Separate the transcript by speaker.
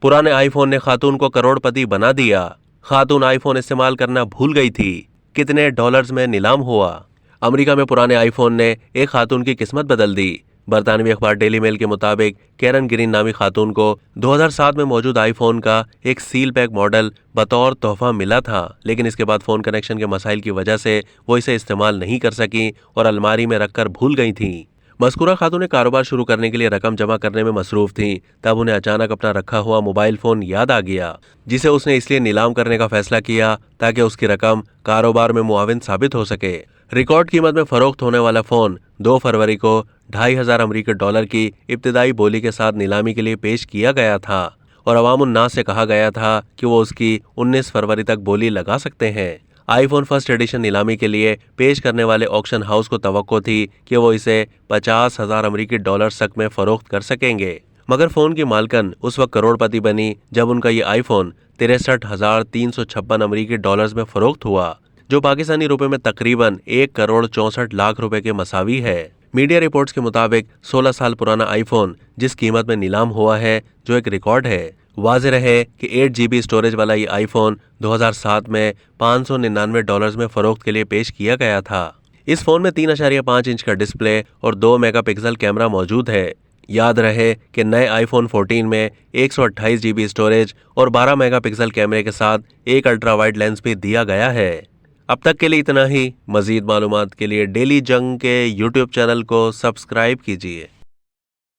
Speaker 1: पुराने आईफोन ने खातून को करोड़पति बना दिया। खातून आईफोन इस्तेमाल करना भूल गई थी, कितने डॉलर्स में नीलाम हुआ। अमेरिका में पुराने आईफोन ने एक खातून की किस्मत बदल दी। बरतानवी अखबार डेली मेल के मुताबिक कैरन ग्रीन नामी खातून को 2007 में मौजूद आईफोन का एक सील पैक मॉडल बतौर तोहफा मिला था, लेकिन इसके बाद फोन कनेक्शन के मसाइल की वजह से वो इसे इस्तेमाल नहीं कर सकी और अलमारी में रखकर भूल गई थीं। मज़कूरा खातून ने कारोबार शुरू करने के लिए रकम जमा करने में मसरूफ थीं। तब उन्हें अचानक अपना रखा हुआ मोबाइल फोन याद आ गया, जिसे उसने इसलिए नीलाम करने का फैसला किया ताकि उसकी रकम कारोबार में मुआविन साबित हो सके। रिकॉर्ड कीमत में फरोख्त होने वाला फोन 2 फरवरी को $2,500 की इब्तिदाई बोली के साथ नीलामी के लिए पेश किया गया था और अवामुन्नास से कहा गया था कि वो उसकी 19 फरवरी तक बोली लगा सकते हैं। आईफोन फर्स्ट एडिशन नीलामी के लिए पेश करने वाले ऑक्शन हाउस को तवक्को थी कि वो इसे $50,000 तक में फरोख्त कर सकेंगे, मगर फोन की मालकन उस वक्त करोड़पति बनी जब उनका ये आईफोन $63,356 में फरोख्त हुआ, जो पाकिस्तानी रुपए में तकरीबन 1,64,00,000 रुपए के मसावी है। मीडिया रिपोर्ट्स के मुताबिक 16 साल पुराना आईफोन जिस कीमत में नीलाम हुआ है, जो एक रिकॉर्ड है। वाज़ेह रहे कि 8 GB स्टोरेज वाला ये आईफोन 2007 में $599 में फरोख्त के लिए पेश किया गया था। इस फोन में 3.5 इंच का डिस्प्ले और 2 मेगापिक्सल कैमरा मौजूद है। याद रहे कि नए आईफोन 14 में 128 GB स्टोरेज और 12 मेगापिक्सल कैमरे के साथ एक अल्ट्रा वाइड लेंस भी दिया गया है। अब तक के लिए इतना ही। मजीद मालूमात के लिए डेली जंग के YouTube चैनल को सब्सक्राइब कीजिए।